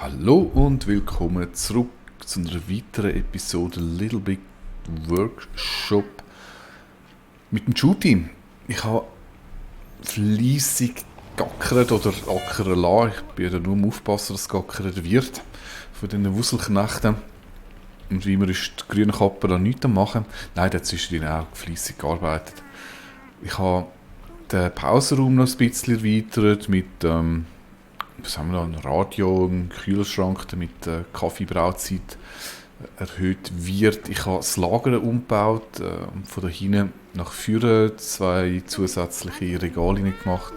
Hallo und willkommen zurück zu einer weiteren Episode Little Big Workshop mit dem Shooting. Ich habe fleissig gackert oder ackern lassen. Ich bin ja nur am Aufpassen, dass es gackert wird von diesen Wusselknechten. Und wie immer ist die grüne Kappe da nichts am machen. Nein, der hat zwischendrin auch fleissig gearbeitet. Ich habe den Pausenraum noch ein bisschen erweitert mit was haben wir da, ein Radio, ein Kühlschrank, damit die Kaffeebrauzeit erhöht wird. Ich habe das Lager umgebaut und von da hinten nach vorne 2 zusätzliche Regale gemacht,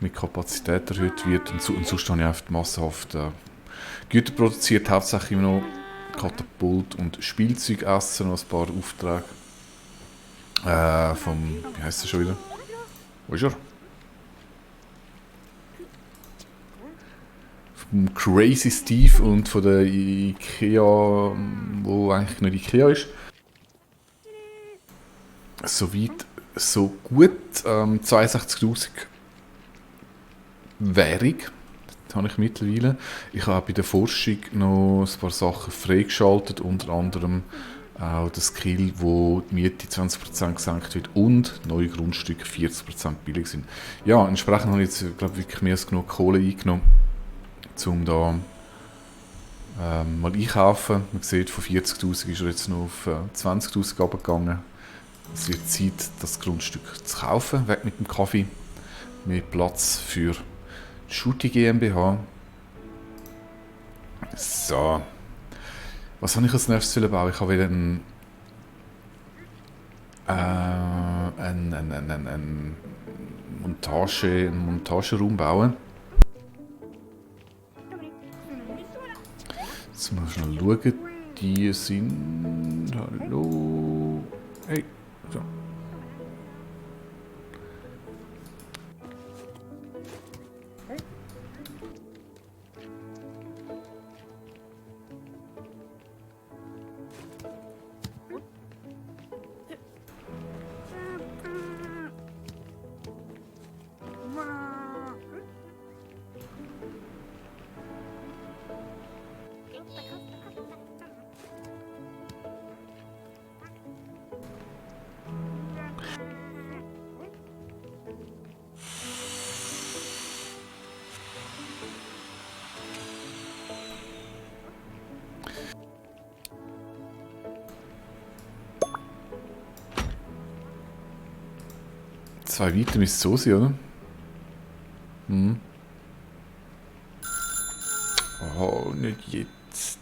damit die Kapazität erhöht wird. Und sonst habe ich einfach massenhaft Güter produziert, hauptsächlich immer noch Katapult und Spielzeugessen, noch ein paar Aufträge wie heißt er schon wieder? Wo ist er? Vom Crazy Steve und von der Ikea, wo eigentlich nicht Ikea ist. Soweit, so gut. 62'000 Währung, das habe ich mittlerweile. Ich habe bei der Forschung noch ein paar Sachen freigeschaltet, unter anderem auch das Skill, wo die Miete 20% gesenkt wird und neue Grundstücke 40% billig sind. Ja, entsprechend habe ich jetzt, glaube ich, wirklich mehr als genug Kohle eingenommen, um da mal einkaufen. Man sieht, von 40'000 ist er jetzt noch auf 20'000 runtergegangen. Es wird Zeit, das Grundstück zu kaufen, weg mit dem Kaffee. Mehr Platz für die Schutti GmbH. So. Was habe ich als nächstes bauen? Ich habe wieder einen Montageraum bauen. Jetzt mal schnell schauen. Die sind... Hallo... Hey. So. Zwei weiter müsste es so sein, oder? Hm. Oh, nicht jetzt.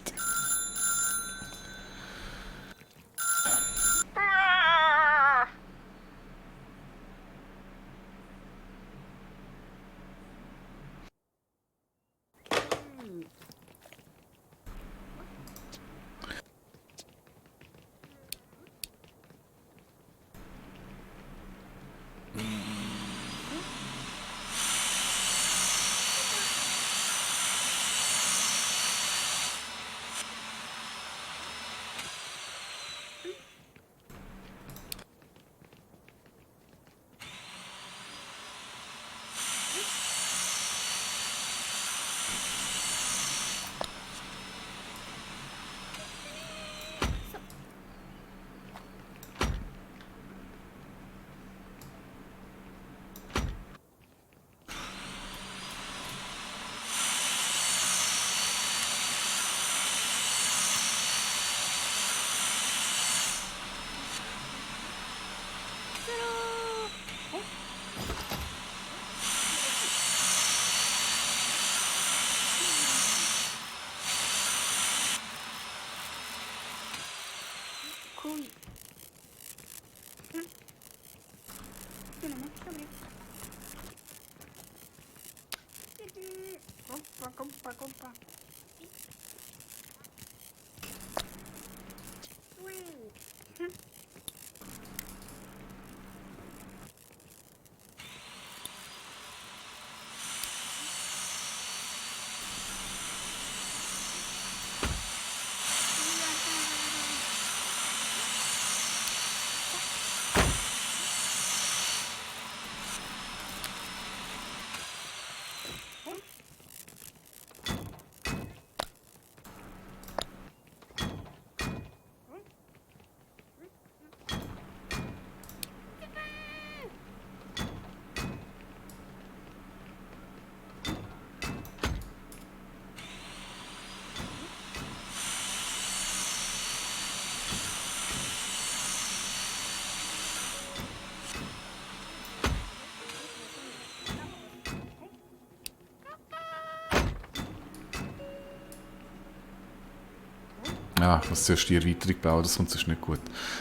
Ja, ich muss zuerst die Erweiterung bauen, das kommt sonst nicht gut.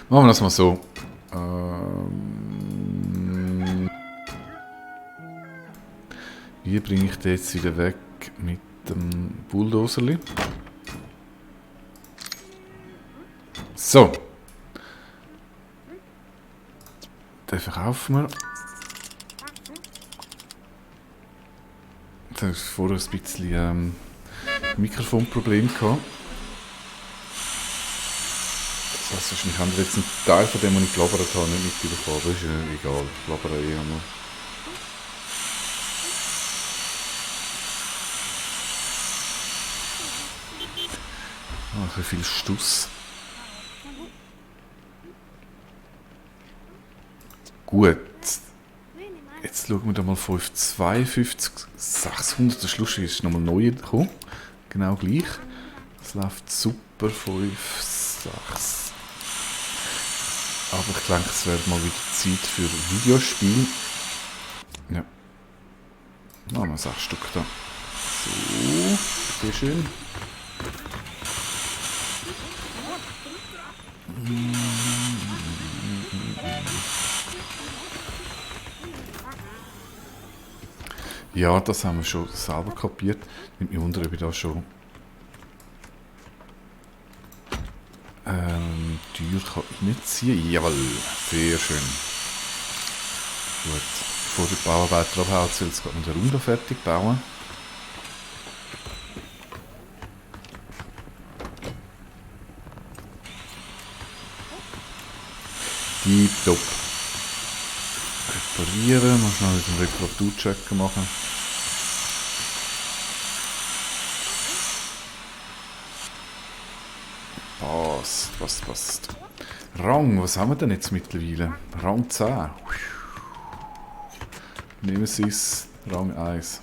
Machen wir das mal so. Wie bringe ich den jetzt wieder weg mit dem Bulldoserli? So. Den verkaufen wir. Jetzt habe ich vorher ein bisschen Mikrofonproblem gehabt. Das heißt, wahrscheinlich haben wir jetzt einen Teil von dem, was ich gelabert habe, nicht mitbekommen. Aber ist ja egal. Ich labere eh einmal. Ein bisschen viel Stuss. Gut. Jetzt schauen wir da mal 552, 600. Das ist lustig, ist nochmal neu gekommen. Genau gleich. Es läuft super, 5, 6. Aber ich denke, es wäre mal wieder Zeit für Videospiel. Ja. Machen wir 6 Stück da. So, sehr schön. Ja, das haben wir schon selber kapiert. Nimmt mich wunder, ob ich da schon Tür kann reinziehen. Jawohl, sehr schön. Gut, bevor die Bauarbeiter abhauen, soll jetzt gerade noch den Raum da fertig bauen. Tipptopp. Reparieren, mal schnell einen Reparaturcheck machen. Passt. Rang, was haben wir denn jetzt mittlerweile? Rang 10. Nehmen Sie es, Rang 1.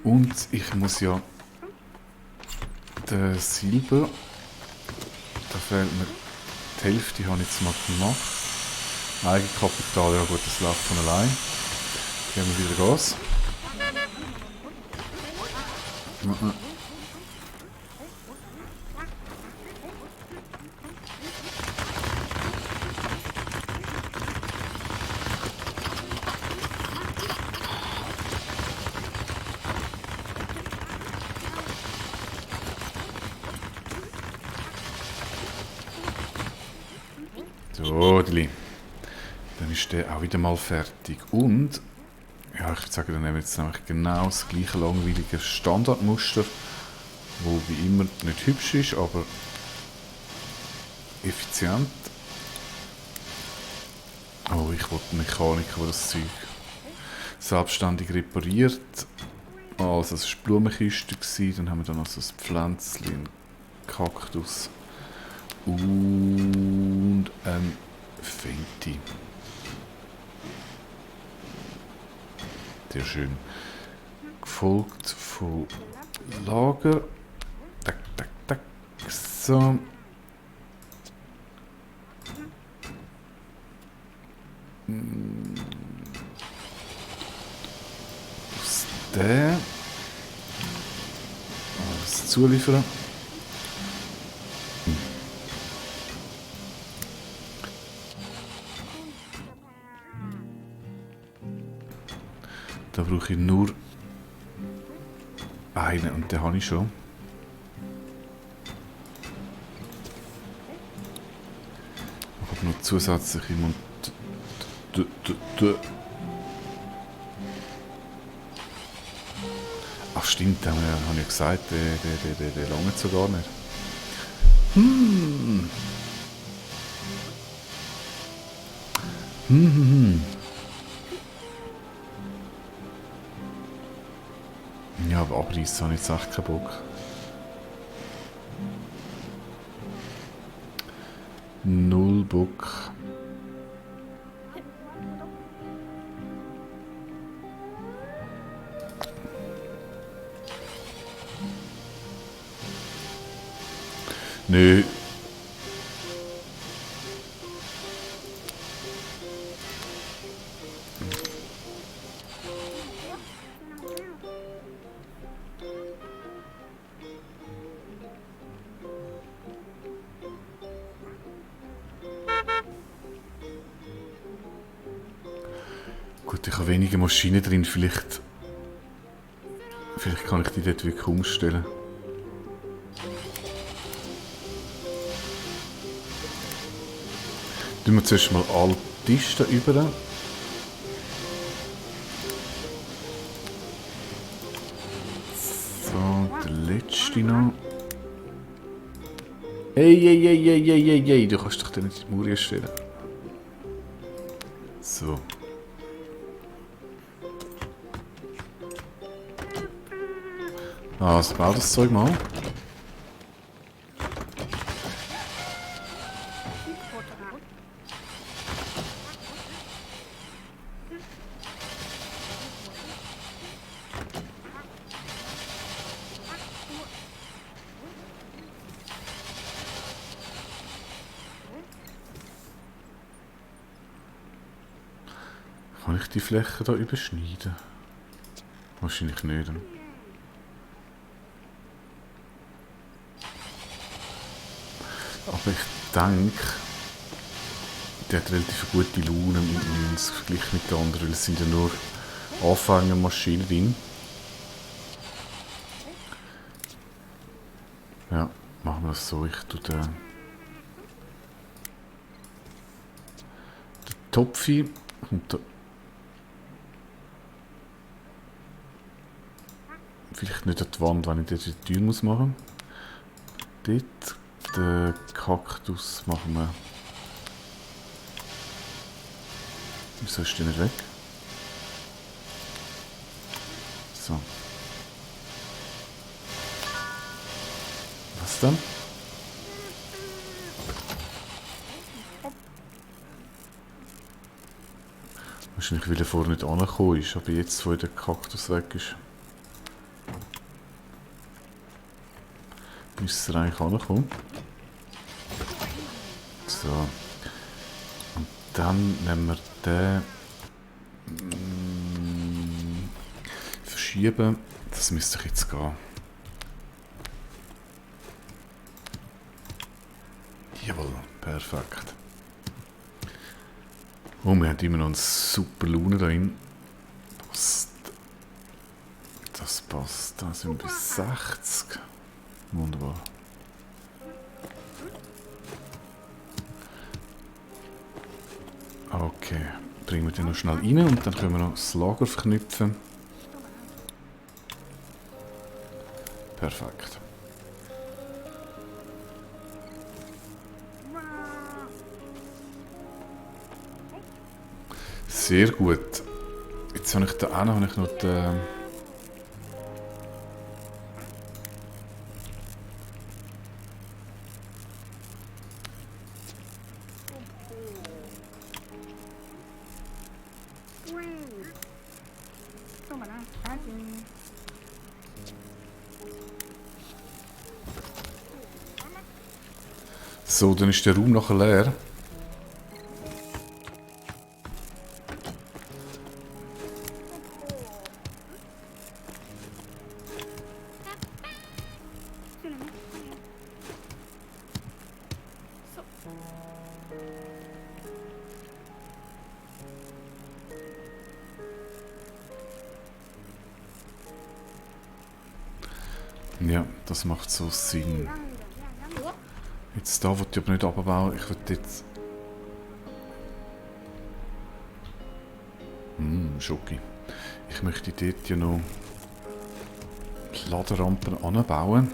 Und ich muss ja den Silber, da fehlt mir die Hälfte, habe ich jetzt mal gemacht. Eigenkapital, ja gut, das läuft von allein. Geben wir wieder Gas. So, dann ist der auch wieder mal fertig. Und, ja, ich würde sagen, dann nehmen wir jetzt nämlich genau das gleiche langweilige Standardmuster, wo wie immer nicht hübsch ist, aber effizient. Oh, ich wollte einen Mechaniker, der das Zeug selbstständig repariert. Also, es war eine Blumenkiste, dann haben wir dann noch so ein Pflänzchen, einen Kaktus und ein Fenty. Sehr schön. Gefolgt von Lager. Tak. So. Aus der. Alles zuliefern. Da brauche ich nur einen und den habe ich schon. Ich habe noch zusätzliche Ach stimmt, habe ich ja gesagt, der lange so gar nicht. Ja, aber abreißen habe ich jetzt echt keinen Bock. Null Bock. Nö. Gut, ich habe wenige Maschinen drin, vielleicht kann ich die dort wirklich umstellen. Tun wir zuerst mal alle Tische über. So, der letzte noch. Ey, du kannst doch da nicht die Mauer erstellen. So. Also bau das Zeug mal. Kann ich die Fläche da überschneiden? Wahrscheinlich nicht. Aber ich denke, der hat relativ gute Laune mit 90 verglichen mit den anderen, weil es sind ja nur Anfängermaschinen drin. Ja, machen wir das so. Ich tue den Topfi und vielleicht nicht an die Wand, wenn ich dort die Tür machen muss. Dort den Kaktus machen wir. Wieso ist der nicht weg? So. Was dann? Wahrscheinlich, weil er vorher nicht angekommen ist, aber jetzt, wo der Kaktus weg ist, müsste er eigentlich ankommen. So. Und dann nehmen wir den. Verschieben. Das müsste ich jetzt gehen. Jawohl, perfekt. Oh, wir haben immer noch eine super Laune da drin. Passt. Das passt. Da sind wir bis 60. Wunderbar. Okay, bringen wir den noch schnell rein und dann können wir noch das Lager verknüpfen. Perfekt. Sehr gut. Jetzt habe ich da auch noch den... So, dann ist der Raum nachher leer. Ja, das macht so Sinn. Jetzt da wollte ich aber nicht abbauen. Ich will jetzt... Schoki. Ich möchte dort ja noch Laderampen anbauen.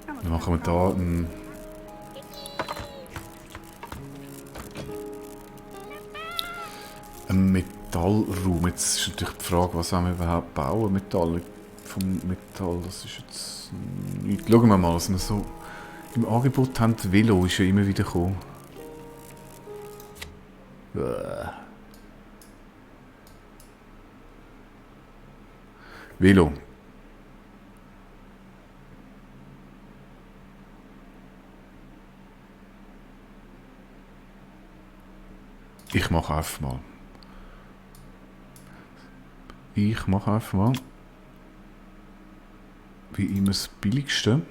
Dann machen wir da einen Metallraum. Jetzt ist natürlich die Frage, was wollen wir überhaupt bauen? Metall. Vom Metall, das ist jetzt nicht. Schauen wir mal, was wir so im Angebot haben. Das Velo ist ja immer wieder gekommen. Velo. Ich mache einfach mal. Wie immer das Billigste.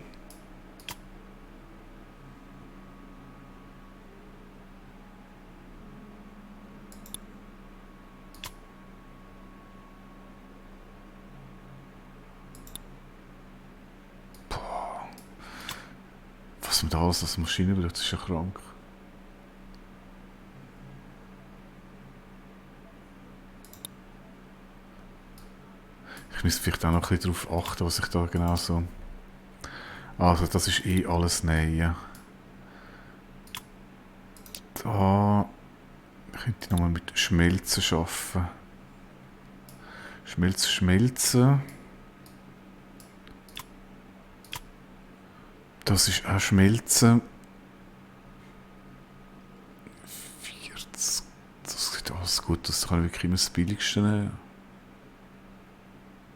man da alles als Maschine braucht, das ist ja krank. Ich müsste vielleicht auch noch ein bisschen darauf achten, was ich da genau so... Also, das ist eh alles Neue. Da könnte ich nochmal mit Schmelzen arbeiten. Schmelzen. Das ist auch Schmelzen. 40. Das sieht alles gut aus. Das kann ich wirklich immer das Billigste nehmen.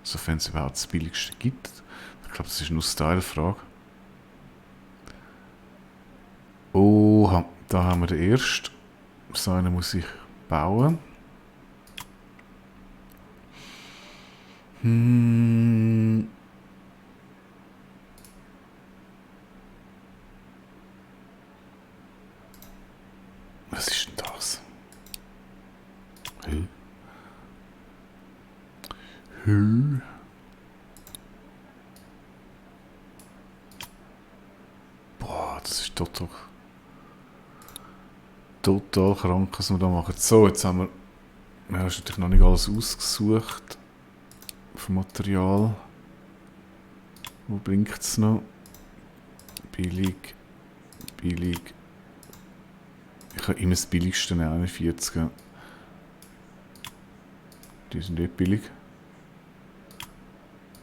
Sofern es überhaupt das Billigste gibt. Ich glaube, das ist nur eine Style-Frage. Oha, da haben wir den ersten. So einen muss ich bauen. Was ist denn das? Hü. Boah, das ist total krank, was wir da machen. So, jetzt haben wir... Ja, ist natürlich noch nicht alles ausgesucht. Vom Material. Wo blinkt es noch? Billig. Ich kann immer das billigste nehmen, 41. Die sind nicht billig.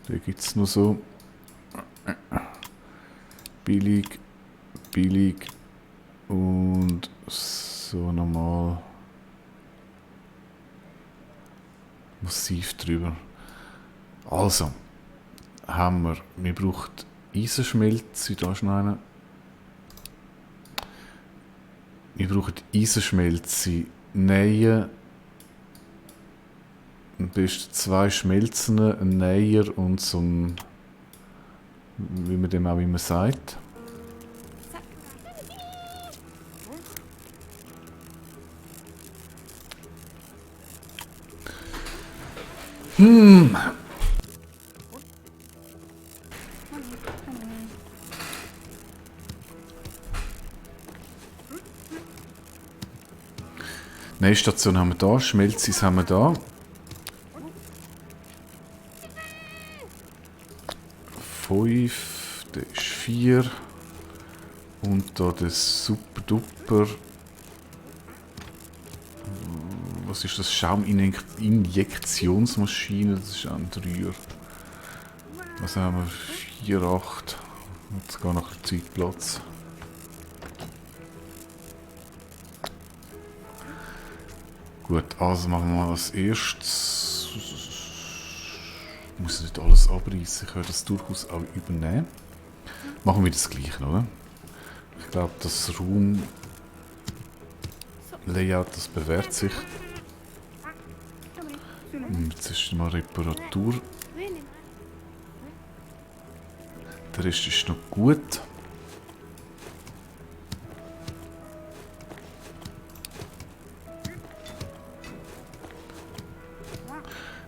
Die gibt es nur so. Billig. Und so normal. Massiv drüber. Also, wir brauchen Eisenschmelze, da ist noch eine. Wir brauchen Eisenschmelze, Nähen, am besten 2 Schmelzen, ein Näher und so ein, wie man dem auch immer sagt. Nähstation haben wir da, Schmelzis haben wir da. 5, das ist 4. Und da das Super Duper. Was ist das? Schauminjektionsmaschine, das ist ein 3er. Was haben wir? 4, 8. Jetzt gar noch Zeitplatz. Gut, also machen wir mal als erstes. Ich muss nicht alles abreißen, ich kann das durchaus auch übernehmen. Machen wir das Gleiche, oder? Ich glaube, das Raum-Layout, das bewährt sich. Jetzt ist mal Reparatur. Der Rest ist noch gut.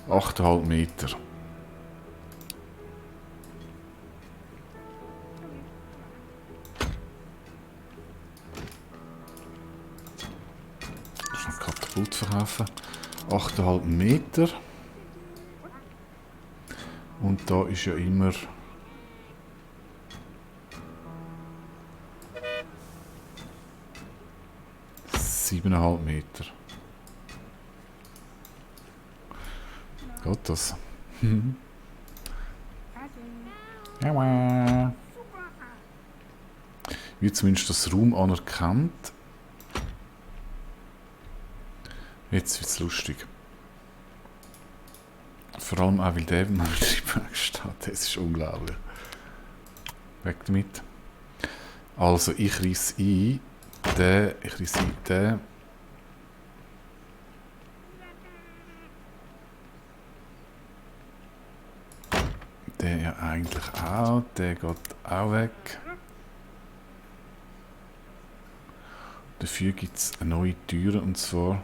,8,5 Meter. Ich kann Katapult verkaufen. 8,5 Meter. Und da ist ja immer 7,5 Meter. Geht das? Wie zumindest das Raum anerkannt. Jetzt wird es lustig. Vor allem auch, weil der in meinem Triebwerk steht. Das ist unglaublich. Weg damit. Also, ich reiss ein. Ich reiss ein den. Der ja eigentlich auch. Der geht auch weg. Dafür gibt es eine neue Tür, und zwar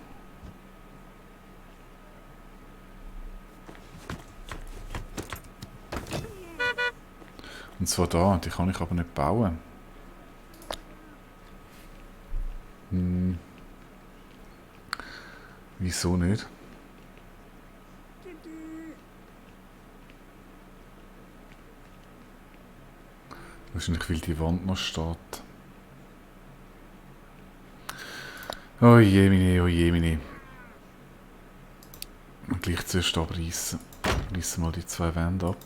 da, die kann ich aber nicht bauen. Wieso nicht? Wahrscheinlich, weil die Wand noch steht. Oh je, meine, oh je, meine. Und gleich zuerst abreißen. Reißen mal die 2 Wände ab.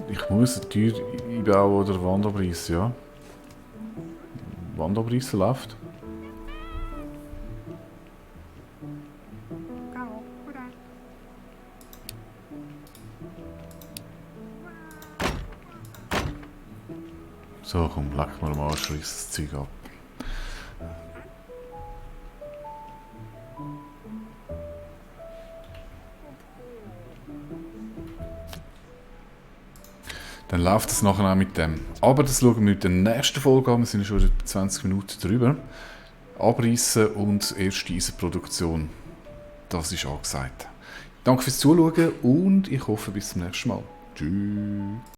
Ich muss eine Tür einbauen oder Wand abreißen, ja. Wand abreißen läuft. So, komm, leck mal am Arsch, reiss das Zeug ab. Dann läuft es nachher auch mit dem. Aber das schauen wir mit der nächsten Folge an. Wir sind schon etwa 20 Minuten drüber. Abreißen und erste Eisenproduktion. Das ist angesagt. Danke fürs Zuschauen und ich hoffe bis zum nächsten Mal. Tschüss.